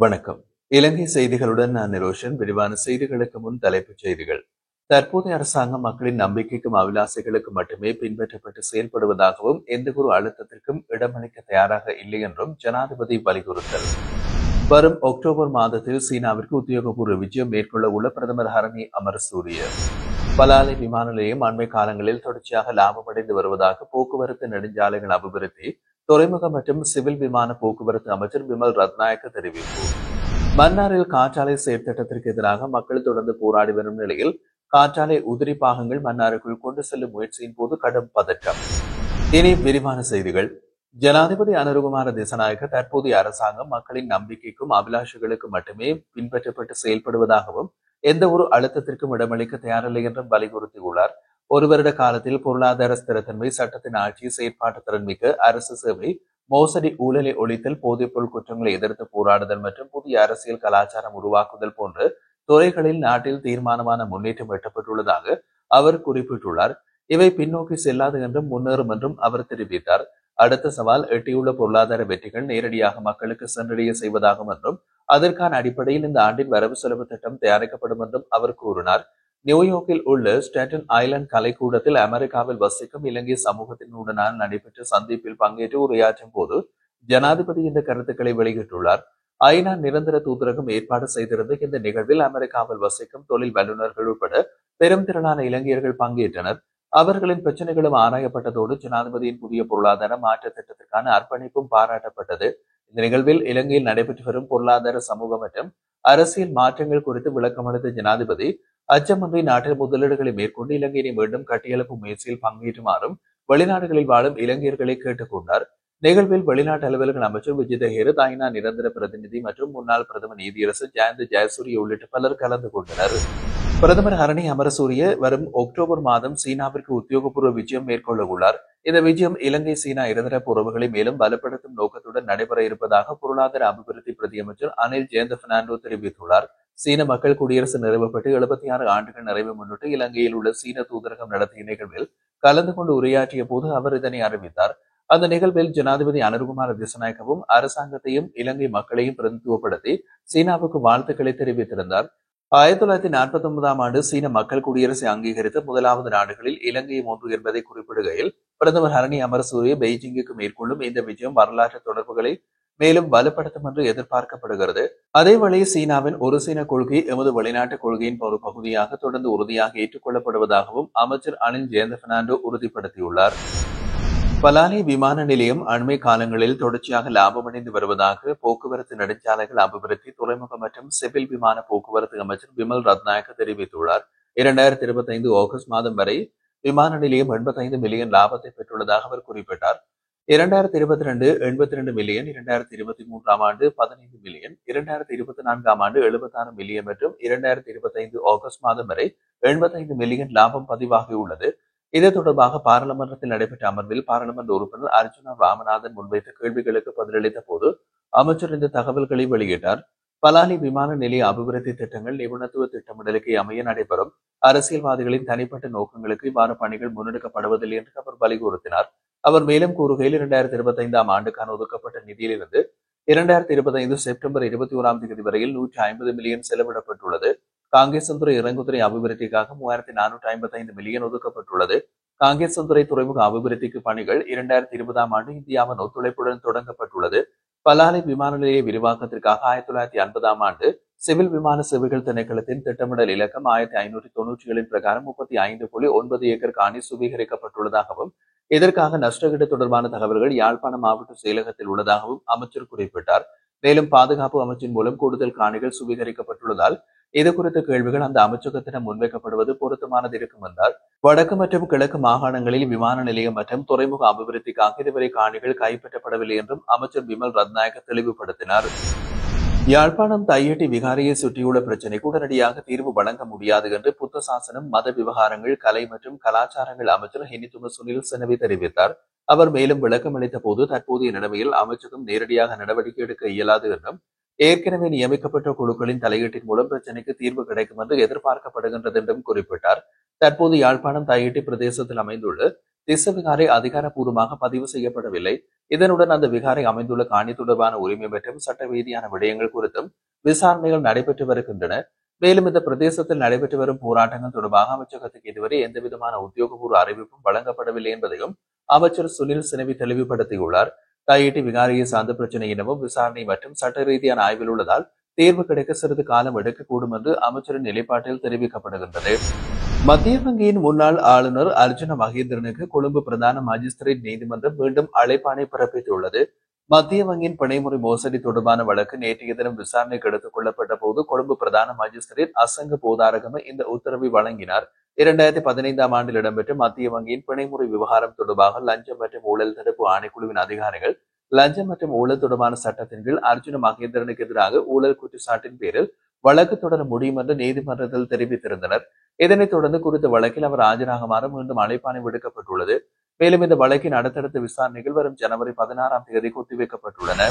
வணக்கம். இலங்கை செய்திகளுடன் நான் நிரோஷன். விரிவான செய்திகளுக்கு முன் தலைப்புச் செய்திகள். தற்போதைய அரசாங்கம் மக்களின் நம்பிக்கைக்கும் அபிலாசைகளுக்கும் மட்டுமே பின்பற்றப்பட்டு செயல்படுவதாகவும் எந்தவொரு அழுத்தத்திற்கும் இடமளிக்க தயாராக இல்லை என்றும் ஜனாதிபதி வலியுறுத்தல். வரும் அக்டோபர் மாதத்தில் சீனாவிற்கு உத்தியோகபூர்வ விஜயம் மேற்கொள்ள உள்ள பிரதமர் ஹரணி அமரசூரிய. பலாலி விமான நிலையம் அண்மை காலங்களில் தொடர்ச்சியாக லாபமடைந்து வருவதாக போக்குவரத்து நெடுஞ்சாலைகள் அபிவிருத்தி, துறைமுக மற்றும் சிவில் விமான போக்குவரத்து அமைச்சர் விமல் ரத்நாயக்க தெரிவிப்பு. மன்னாரில் காற்றாலை செயற்திட்டத்திற்கு எதிராக மக்கள் தொடர்ந்து போராடி வரும் நிலையில் காற்றாலை உதிரி பாகங்கள் மன்னாருக்குள் கொண்டு செல்லும் முயற்சியின் போது கடும் பதற்றம். இனி விரிவான செய்திகள். ஜனாதிபதி அனுரகுமார திசாநாயக்க தற்போதைய அரசாங்கம் மக்களின் நம்பிக்கைக்கும் அபிலாஷைகளுக்கும் மட்டுமே பின்பற்றப்பட்டு செயல்படுவதாகவும் எந்த ஒரு அழுத்தத்திற்கும் இடமளிக்க தயாரில்லை என்றும் வலியுறுத்தியுள்ளார். ஒரு வருட காலத்தில் பொருளாதார ஸ்திரத்தன்மை, சட்டத்தின் ஆட்சி, செயற்பாட்டு திறன் மிக்க அரசு சேவை, மோசடி, ஊழலை ஒழித்தல், போதைப்பொருள் குற்றங்களை எதிர்த்து போராடுதல் மற்றும் புதிய அரசியல் கலாச்சாரம் உருவாக்குதல் போன்ற துறைகளில் நாட்டில் தீர்மானமான முன்னேற்றம் எட்டப்பட்டுள்ளதாக அவர் குறிப்பிட்டுள்ளார். இவை பின்னோக்கி செல்லாது என்றும் முன்னேறும் என்றும் அவர் தெரிவித்தார். அடுத்த சவால் எட்டியுள்ள பொருளாதார வெற்றிகள் நேரடியாக மக்களுக்கு சென்றடைய செய்வதாகும் என்றும் அதற்கான அடிப்படையில் இந்த ஆண்டின் வரவு செலவு திட்டம் தயாரிக்கப்படும் என்றும் அவர் கூறினார். நியூயார்க்கில் உள்ள ஸ்டேட்டன் ஐலண்ட் கலைக்கூடத்தில் அமெரிக்காவில் வசிக்கும் இலங்கை சமூகத்தினுடனான நடைபெற்ற சந்திப்பில் பங்கேற்று உரையாற்றும் போது ஜனாதிபதி இந்த கருத்துக்களை வெளியிட்டுள்ளார். ஐநா நிரந்தர தூதரகம் ஏற்பாடு செய்திருந்த இந்த நிகழ்வில் அமெரிக்காவில் வசிக்கும் தொழில் வல்லுநர்கள் உட்பட பெரும் திரளான இலங்கையர்கள் பங்கேற்றனர். அவர்களின் பிரச்சனைகளும் ஆராயப்பட்டதோடு ஜனாதிபதியின் புதிய பொருளாதார மாற்ற திட்டத்திற்கான அர்ப்பணிப்பும் பாராட்டப்பட்டது. இந்த நிகழ்வில் இலங்கையில் நடைபெற்று வரும் பொருளாதார, சமூக மற்றும் அரசியல் மாற்றங்கள் குறித்து விளக்கமளித்த ஜனாதிபதி அச்சமின்றி நாட்டில் முதலீடுகளை மேற்கொண்டு இலங்கையை மீண்டும் கட்டியெழுப்பும் முயற்சியில் பங்கேற்றுமாறும் வெளிநாடுகளில் வாழும் இலங்கையர்களை கேட்டுக் கொண்டார். நிகழ்வில் வெளிநாட்டு அலுவலக அமைச்சர் விஜித ஹேரத், ஐநா நிரந்தர பிரதிநிதி மற்றும் முன்னாள் பிரதமர் நீதியரசர் ஜயந்த ஜெயசூரிய உள்ளிட்ட பலர் கலந்து கொண்டனர். பிரதமர் ஹரணி அமரசூரிய வரும் அக்டோபர் மாதம் சீனாவிற்கு உத்தியோகபூர்வ விஜயம் மேற்கொள்ள உள்ளார். இந்த விஜயம் இலங்கை சீனா இருதரப்பு உறவுகளை மேலும் பலப்படுத்தும் நோக்கத்துடன் நடைபெற இருப்பதாக பொருளாதார அபிவிருத்தி பிரதியமைச்சர் அனில் ஜெயந்த பெர்னாண்டோ தெரிவித்துள்ளார். சீன மக்கள் குடியரசு நிறுவப்பட்டு 76 ஆண்டுகள் நிறைவை முன்னிட்டு இலங்கையில் உள்ள சீன தூதரகம் நடத்திய நிகழ்வில் கலந்து கொண்டு உரையாற்றிய போது அவர் இதனை அறிவித்தார். அந்த நிகழ்வில் ஜனாதிபதி அனுரகுமார திசாநாயக்கவும் அரசாங்கத்தையும் இலங்கை மக்களையும் பிரதித்துவப்படுத்தி சீனாவுக்கு வாழ்த்துக்களை தெரிவித்திருந்தார். 1949ஆம் ஆண்டு சீன மக்கள் குடியரசை அங்கீகரித்த முதலாவது நாடுகளில் இலங்கையும் ஒன்று என்பதை குறிப்பிடுகையில் பிரதமர் ஹரணி அமரசூரிய பெய்ஜிங்குக்கு மேற்கொள்ளும் இந்த விஜயம் வரலாற்று தொடர்புகளை மேலும் பலப்படுத்தும் என்று எதிர்பார்க்கப்படுகிறது. அதேவேளை சீனாவின் ஒரு சீன கொள்கை எமது வெளிநாட்டு கொள்கையின் ஒரு பகுதியாக தொடர்ந்து உறுதியாக ஏற்றுக்கொள்ளப்படுவதாகவும் அமைச்சர் அனில் ஜெயந்த பெர்னாண்டோ உறுதிப்படுத்தியுள்ளார். பலாலி விமான நிலையம் அண்மை காலங்களில் தொடர்ச்சியாக லாபமடைந்து வருவதாக போக்குவரத்து நெடுஞ்சாலைகள் அபிவிருத்தி, துறைமுக மற்றும் சிவில் விமான போக்குவரத்து அமைச்சர் விமல் ரத்நாயக்க தெரிவித்துள்ளார். 2025 ஆகஸ்ட் மாதம் வரை விமான நிலையம் 85 மில்லியன் லாபத்தை பெற்றுள்ளதாக அவர் குறிப்பிட்டார். 2022 82 மில்லியன், 2023ஆம் ஆண்டு 15 மில்லியன், 2024ஆம் ஆண்டு 76 மில்லியன் மற்றும் 2025 ஆகஸ்ட் மாதம் வரை 85 மில்லியன் லாபம் பதிவாகியுள்ளது. இது தொடர்பாக பாராளுமன்றத்தில் நடைபெற்ற அமர்வில் பாராளுமன்ற உறுப்பினர் அர்ஜுனா ராமநாதன் முன்வைத்த கேள்விகளுக்கு பதிலளித்த போது அமைச்சர் இந்த தகவல்களை வெளியிட்டார். பலாலி விமான நிலைய அபிவிருத்தி திட்டங்கள் நிபுணத்துவ திட்டமிடலுக்கு அமைய நடைபெறும். அரசியல்வாதிகளின் தனிப்பட்ட நோக்கங்களுக்கு இவ்வாறு பணிகள் முன்னெடுக்கப்படுவதில்லை என்று அவர் வலியுறுத்தினார். அவர் மேலும் கூறுகையில் 2025ஆம் ஆண்டுக்கான ஒதுக்கப்பட்ட நிதியிலிருந்து 2025 செப்டம்பர் 21ஆம் தேதி வரையில் 150 மில்லியன் செலவிடப்பட்டுள்ளது. காங்கேசன்துறை இறங்குதுறை அபிவிருத்திக்காக 3455 மில்லியன் ஒதுக்கப்பட்டுள்ளது. காங்கேசன்துறை துறைமுக அபிவிருத்திக்கு பணிகள் 2020ஆம் ஆண்டு இந்தியாவின் ஒத்துழைப்புடன் தொடங்கப்பட்டுள்ளது. பலாலி விமான நிலைய விரிவாக்கத்திற்காக 1950ஆம் ஆண்டு சிவில் விமான சேவைகள் திணைக்களத்தின் திட்டமிடல் இலக்கம் 1597 பிரகாரம் 35.9 ஏக்கர் காணி சுவீகரிக்கப்பட்டுள்ளதாகவும் இதற்காக நஷ்டஈடு தொடர்பான தகவல்கள் யாழ்ப்பாணம் மாவட்ட செயலகத்தில் உள்ளதாகவும் அமைச்சர் குறிப்பிட்டார். மேலும் பாதுகாப்பு அமைச்சின் மூலம் கூடுதல் காணிகள் சுவீகரிக்கப்பட்டுள்ளதால் இது குறித்த கேள்விகள் அந்த அமைச்சகத்திடம் முன்வைக்கப்படுவது பொருத்தமானது இருக்கும் என்றார். வடக்கு மற்றும் கிழக்கு மாகாணங்களில் விமான நிலையம் மற்றும் துறைமுக அபிவிருத்திக்காக இதுவரை காணிகள் கைப்பற்றப்படவில்லை என்றும் அமைச்சர் விமல் ரத்நாயக்க தெளிவுபடுத்தினார். யாழ்ப்பாணம் தையட்டி விகாரையை சுற்றியுள்ள பிரச்சினைக்கு உடனடியாக தீர்வு வழங்க முடியாது என்று புத்த சாசனம், மத விவகாரங்கள், கலை மற்றும் கலாச்சாரங்கள் அமைச்சர் ஹெனிதும சுனில் செனவி தெரிவித்தார். அவர் மேலும் விளக்கம் அளித்த போது தற்போதைய நிலைமையில் அமைச்சகம் நேரடியாக நடவடிக்கை எடுக்க இயலாது என்றும் ஏற்கனவே நியமிக்கப்பட்ட குழுக்களின் தலையீட்டின் மூலம் பிரச்சினைக்கு தீர்வு கிடைக்கும் என்று எதிர்பார்க்கப்படுகின்றது என்றும் குறிப்பிட்டார். தற்போது யாழ்ப்பாணம் தையட்டி பிரதேசத்தில் அமைந்துள்ள திஸ்ஸ விகாரை அதிகாரப்பூர்வமாக பதிவு செய்யப்படவில்லை. இதனுடன் அந்த விகாரை அமைந்துள்ள காணி தொடர்பான உரிமை மற்றும் சட்ட ரீதியான விடயங்கள் குறித்தும் விசாரணைகள் நடைபெற்று வருகின்றன. மேலும் இந்த பிரதேசத்தில் நடைபெற்று வரும் போராட்டங்கள் தொடர்பாக அமைச்சகத்துக்கு இதுவரை எந்தவிதமான உத்தியோகபூர்வ அறிவிப்பும் வழங்கப்படவில்லை என்பதையும் அமைச்சர் சுனில் சினவி தெளிவுபடுத்தியுள்ளார். கையீட்டு விகாரியை சார்ந்த பிரச்சனை எனவும் விசாரணை மற்றும் சட்ட ரீதியான ஆய்வில் உள்ளதால் தேர்வு கிடைக்க சிறிது காலம் எடுக்கக்கூடும் என்று அமைச்சரின் நிலைப்பாட்டில் தெரிவிக்கப்படுகின்றது. மத்திய வங்கியின் முன்னாள் ஆளுநர் அர்ஜுன மகேந்திரனுக்கு கொழும்பு பிரதான மாஜிஸ்திரேட் நீதிமன்றம் மீண்டும் அழைப்பாணை பிறப்பித்துள்ளது. மத்திய வங்கியின் பிணைமுறை மோசடி தொடர்பான வழக்கு நேற்றைய தினம் விசாரணைக்கு எடுத்துக் கொள்ளப்பட்ட போது கொழும்பு பிரதான மாஜிஸ்திரேட் அசங்க போதாரகம இந்த உத்தரவை வழங்கினார். 2015 ஆண்டில் இடம்பெற்ற மத்திய வங்கியின் பிணைமுறை விவகாரம் தொடர்பாக லஞ்சம் மற்றும் ஊழல் தடுப்பு ஆணைக்குழுவின் அதிகாரிகள் லஞ்சம் மற்றும் ஊழல் தொடர்பான சட்டத்தின் கீழ் அர்ஜுன மகேந்திரனுக்கு எதிராக ஊழல் குற்றச்சாட்டின் பேரில் வழக்கு தொடர முடியும் என்று நீதிமன்றத்தில் தெரிவித்திருந்தனர். இதனைத் தொடர்ந்து குறித்த வழக்கில் அவர் ஆஜராகுமாறு மீண்டும் அழைப்பாணை விடுக்கப்பட்டுள்ளது. மேலும் இந்த வழக்கின் அடுத்தடுத்த விசாரணைகள் வரும் ஜனவரி 16ஆம் தேதிக்கு ஒத்திவைக்கப்பட்டுள்ளன.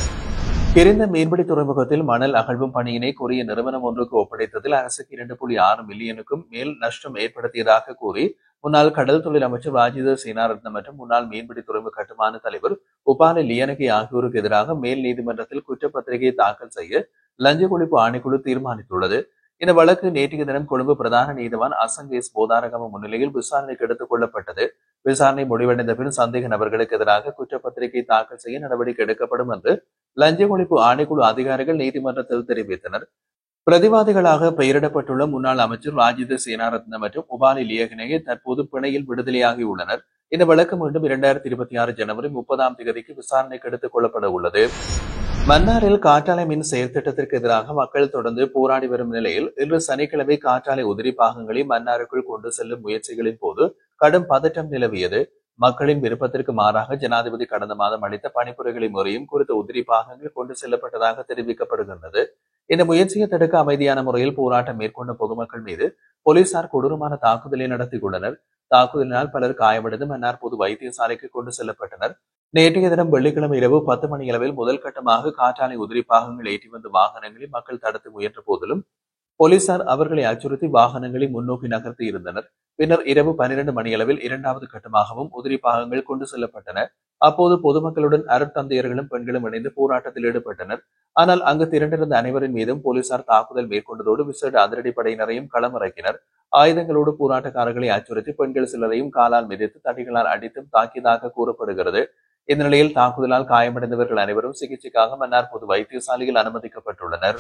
கிரிந்த மீன்பிடி துறைமுகத்தில் மணல் அகழ்வும் பணியினை கொரிய நிறுவனம் ஒன்றுக்கு ஒப்படைத்ததில் அரசுக்கு 2.6 மில்லியனுக்கும் மேல் நஷ்டம் ஏற்படுத்தியதாக கூறி முன்னாள் கடல் தொழில் அமைச்சர் ராஜித சேனாரத்ன மற்றும் முன்னாள் மீன்பிடி துறைமுக கட்டுமான தலைவர் உபாலி லியனகி ஆகியோருக்கு எதிராக மேல் நீதிமன்றத்தில் குற்றப்பத்திரிகையை தாக்கல் செய்ய லஞ்ச ஒழிப்பு ஆணைக்குழு தீர்மானித்துள்ளது. இந்த வழக்கு நேற்றைய தினம் கொழும்பு பிரதான நீதிவான் அசங்கேஸ் போதாரகம முன்னிலையில் விசாரணைக்கு எடுத்துக் கொள்ளப்பட்டது. விசாரணை முடிவடைந்த பின் சந்தேக நபர்களுக்கு எதிராக குற்றப்பத்திரிகை தாக்கல் செய்ய நடவடிக்கை எடுக்கப்படும் என்று லஞ்ச ஒழிப்பு ஆணைக்குழு அதிகாரிகள் நீதிமன்றத்தில் தெரிவித்தனர். பிரதிவாதிகளாக பெயரிடப்பட்டுள்ள முன்னாள் அமைச்சர் ராஜித சேனாரத்ன மற்றும் உபாலி லியகனே தற்போது பிணையில் விடுதலையாகியுள்ளனர். இந்த வழக்கு மீண்டும் 2026 ஜனவரி 30ஆம் தேதிக்கு விசாரணைக்கு எடுத்துக் கொள்ளப்பட உள்ளது. மன்னாரில் காற்றாலை மின் செயற்திட்டத்திற்கு எதிராக மக்கள் தொடர்ந்து போராடி வரும் நிலையில் இன்று சனிக்கிழமை காற்றாலை உதிரி பாகங்களை மன்னாருக்குள் கொண்டு செல்லும் முயற்சிகளின் போது கடும் பதற்றம் நிலவியது. மக்களின் விருப்பத்திற்கு மாறாக ஜனாதிபதி கடந்த மாதம் அளித்த பணிப்புரைகளை முறையும் குறித்த உதிரி பாகங்கள் கொண்டு செல்லப்பட்டதாக தெரிவிக்கப்படுகின்றது. இந்த முயற்சியை தடுக்க அமைதியான முறையில் போராட்டம் மேற்கொண்ட பொதுமக்கள் மீது போலீசார் கொடூரமான தாக்குதலை நடத்தியுள்ளனர். தாக்குதலினால் பலர் காயமடைந்து மன்னார் பொது வைத்தியசாலைக்கு கொண்டு செல்லப்பட்டனர். நேற்றைய தினம் வெள்ளிக்கிழமை இரவு 10 மணி அளவில் முதல் கட்டமாக காற்றாலை உதிரி பாகங்கள் ஏற்றி வந்த வாகனங்களை மக்கள் தடுத்து முயன்ற போதிலும் போலீசார் அவர்களை அச்சுறுத்தி வாகனங்களை முன்னோக்கி நகர்த்தி இருந்தனர். பின்னர் இரவு 12 மணியளவில் இரண்டாவது கட்டமாகவும் உதிரி பாகங்கள் கொண்டு செல்லப்பட்டன. அப்போது பொதுமக்களுடன் அருட்தந்தையர்களும் பெண்களும் இணைந்து போராட்டத்தில் ஈடுபட்டனர். ஆனால் அங்கு திரண்டிருந்த அனைவரின் மீதும் போலீசார் தாக்குதல் மேற்கொண்டதோடு விசேட அதிரடிப்படையினரையும் களமிறக்கினர். ஆயுதங்களோடு போராட்டக்காரர்களை அச்சுறுத்தி பெண்கள் சிலரையும் காலால் மிதித்து தடிகளால் அடித்தும் தாக்கியதாக கூறப்படுகிறது. இந்த நிலையில் தாக்குதலால் காயமடைந்தவர்கள் அனைவரும் சிகிச்சைக்காக மன்னார் பொது வைத்தியசாலையில் அனுமதிக்கப்பட்டுள்ளனர்.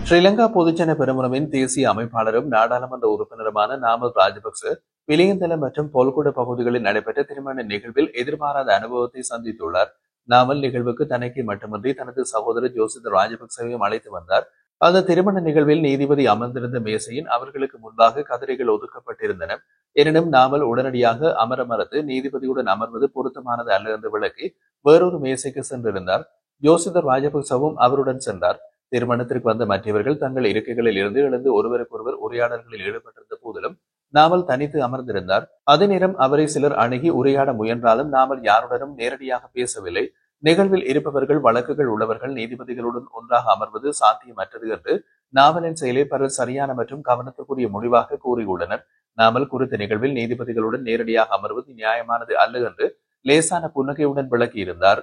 ஸ்ரீலங்கா பொதுஜன பெரமுனவின் தேசிய அமைப்பாளரும் நாடாளுமன்ற உறுப்பினருமான நாமல் ராஜபக்ச விலியந்தல மற்றும் பொல்குட பகுதிகளில் நடைபெற்ற திருமண நிகழ்வில் எதிர்பாராத அனுபவத்தை சந்தித்துள்ளார். நாமல் நிகழ்வுக்கு தனக்கு மட்டுமின்றி தனது சகோதரர் ஜோசித ராஜபக்சவையும் அழைத்து வந்தார். அந்த திருமண நிகழ்வில் நீதிபதி அமர்ந்திருந்த மேசையின் அவர்களுக்கு முன்பாக கதிரைகள் ஒதுக்கப்பட்டிருந்தன. எனினும் நாமல் உடனடியாக அமர மறுத்து நீதிபதியுடன் அமர்வது பொருத்தமானது அல்ல என்று விளக்கி வேறொரு மேசைக்கு சென்றிருந்தார். ஜோசித ராஜபக்சவும் அவருடன் சென்றார். திருமணத்திற்கு வந்த மற்றவர்கள் தங்கள் இருக்கைகளில் இருந்து எழுந்து ஒருவருக்கொருவர் உரையாடல்களில் ஈடுபட்டிருந்த போதிலும் நாமல் தனித்து அமர்ந்திருந்தார். அதே நேரம் அவரை சிலர் அணுகி உரையாட முயன்றாலும் நாமல் யாருடனும் நேரடியாக பேசவில்லை. நிகழ்வில் இருப்பவர்கள் வழக்குகள் உள்ளவர்கள் நீதிபதிகளுடன் ஒன்றாக அமர்வது சாத்தியமற்றது என்று நாவலின் செயலை பலர் சரியான மற்றும் கவனத்துக்குரிய முடிவாக கூறியுள்ளனர். நாமல் குறித்த நிகழ்வில் நீதிபதிகளுடன் நேரடியாக அமர்வது நியாயமானது அல்ல என்று லேசான புன்னகையுடன் விளக்கியிருந்தார்.